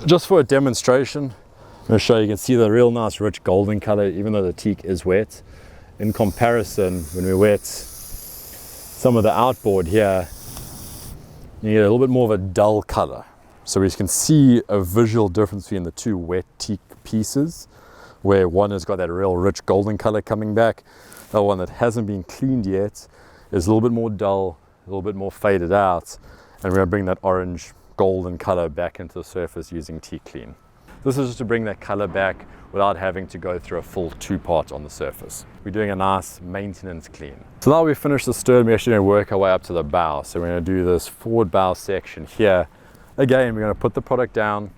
Just for a demonstration, I'm going to show you, can see the real nice rich golden color even though the teak is wet. In comparison, when we wet some of the outboard here, you get a little bit more of a dull color. So we can see a visual difference between the two wet teak pieces, where one has got that real rich golden color coming back. The one that hasn't been cleaned yet is a little bit more dull, a little bit more faded out, and we're going to bring that orange golden color back into the surface using Teak Clean. This is just to bring that color back without having to go through a full two-part on the surface. We're doing a nice maintenance clean. So now we've finished the stern, we're actually going to work our way up to the bow. So we're going to do this forward bow section here. Again, we're going to put the product down,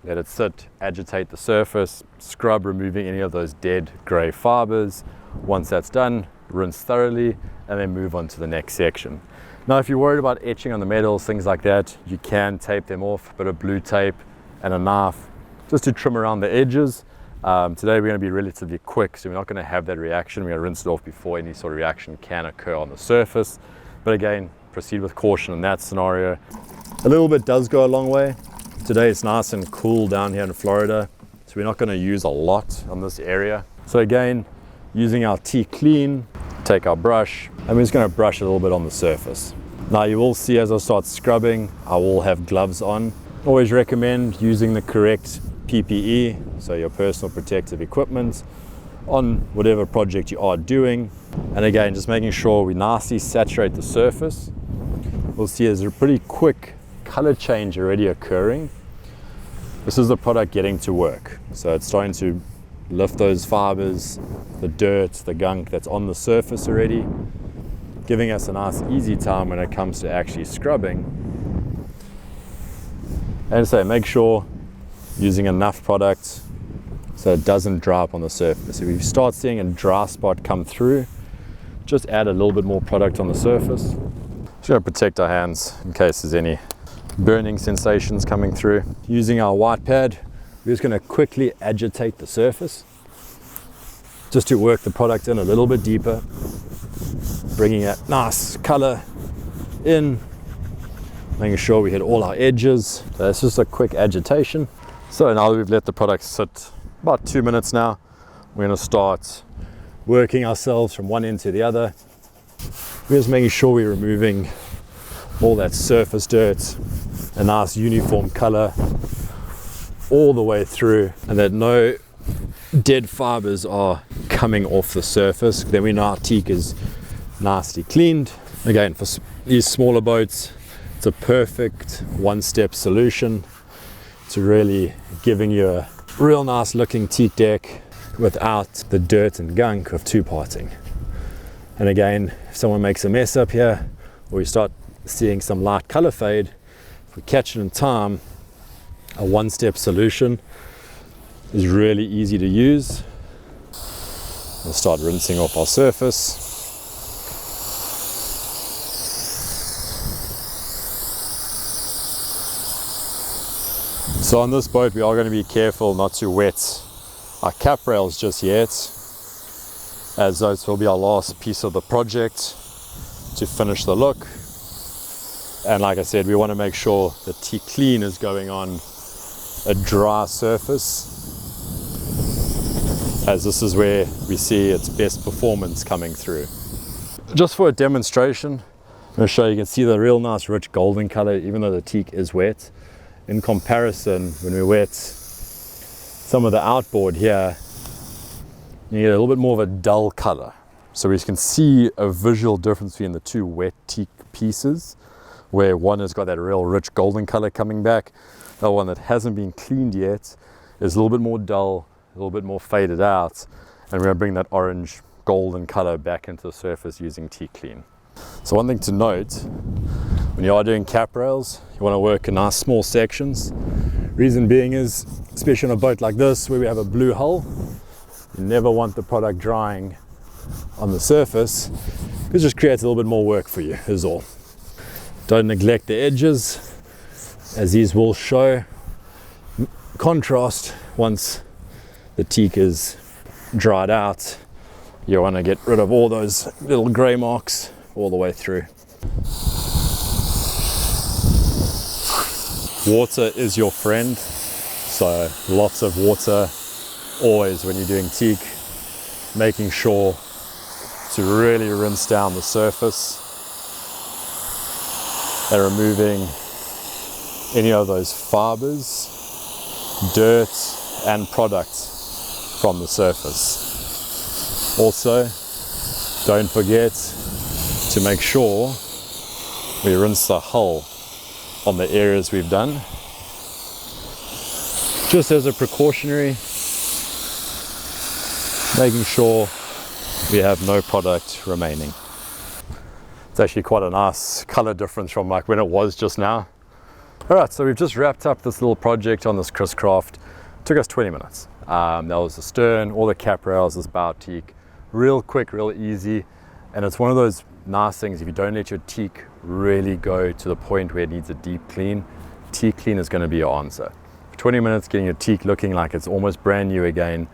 let it sit, agitate the surface, scrub, removing any of those dead gray fibers. Once that's done, rinse thoroughly, and then move on to the next section. Now, if you're worried about etching on the metals, things like that, you can tape them off, a bit of blue tape and a knife, just to trim around the edges. Today we're going to be relatively quick, so we're not going to have that reaction. We're going to rinse it off before any sort of reaction can occur on the surface. But again, proceed with caution in that scenario. A little bit does go a long way. Today it's nice and cool down here in Florida, so we're not going to use a lot on this area. So again, using our Teak Clean, take our brush, and we're just going to brush a little bit on the surface. Now you will see as I start scrubbing, I will have gloves on. Always recommend using the correct PPE, so your personal protective equipment, on whatever project you are doing. And again, just making sure we nicely saturate the surface. We'll see there's a pretty quick color change already occurring. This is the product getting to work. So it's starting to lift those fibers, the dirt, the gunk that's on the surface already, giving us a nice easy time when it comes to actually scrubbing. And so make sure using enough product so it doesn't dry up on the surface. If you start seeing a dry spot come through, just add a little bit more product on the surface. Just going to protect our hands in case there's any burning sensations coming through. Using our white pad, we're just going to quickly agitate the surface just to work the product in a little bit deeper, bringing that nice color in, making sure we hit all our edges. So that's just a quick agitation. So now that we've let the product sit about 2 minutes now, we're going to start working ourselves from one end to the other. We're just making sure we're removing all that surface dirt, a nice uniform color all the way through, and that no dead fibers are coming off the surface. Then we know our teak is nicely cleaned. Again, for these smaller boats, it's a perfect one-step solution to really giving you a real nice looking teak deck without the dirt and gunk of two-parting. And again, if someone makes a mess up here, or you start seeing some light color fade, if we catch it in time, a one-step solution is really easy to use. We'll start rinsing off our surface. So on this boat, we are going to be careful not to wet our cap rails just yet, as those will be our last piece of the project to finish the look. And like I said, we want to make sure the Teak Clean is going on a dry surface, as this is where we see its best performance coming through. Just for a demonstration, I'm going to show you, can see the real nice rich golden color even though the teak is wet. In comparison, when we wet some of the outboard here, you get a little bit more of a dull color. So we can see a visual difference between the two wet teak pieces, where one has got that real rich golden color coming back. The one that hasn't been cleaned yet is a little bit more dull, a little bit more faded out, and we're going to bring that orange golden color back into the surface using Teak Clean. So one thing to note, when you are doing cap rails, you want to work in nice small sections. Reason being is, especially on a boat like this where we have a blue hull, you never want the product drying on the surface. It just creates a little bit more work for you, is all. Don't neglect the edges, as these will show contrast once the teak is dried out. You want to get rid of all those little gray marks all the way through. Water is your friend. So lots of water, always when you're doing teak, making sure to really rinse down the surface and removing any of those fibers, dirt and product from the surface. Also, don't forget to make sure we rinse the hull on the areas we've done, just as a precautionary, making sure we have no product remaining. It's actually quite a nice color difference from like when it was just now. All right, so we've just wrapped up this little project on this Chris Craft. Took us 20 minutes. That was the stern, all the cap rails, this bow teak. Real quick, real easy. And it's one of those nice things, if you don't let your teak really go to the point where it needs a deep clean, Teak Clean is going to be your answer. For 20 minutes, getting your teak looking like it's almost brand new again,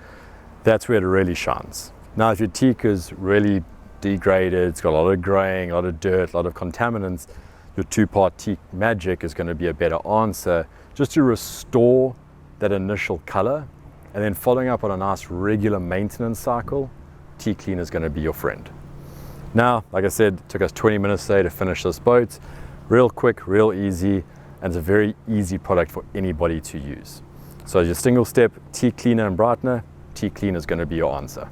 that's where it really shines. Now, if your teak is really degraded, it's got a lot of graying, a lot of dirt, a lot of contaminants, your two-part teak magic is going to be a better answer, just to restore that initial color. And then following up on a nice regular maintenance cycle, Teak Clean is going to be your friend. Now, like I said, it took us 20 minutes today to finish this boat. Real quick, real easy, and it's a very easy product for anybody to use. So as your single step Teak Cleaner and brightener, Teak Clean is going to be your answer.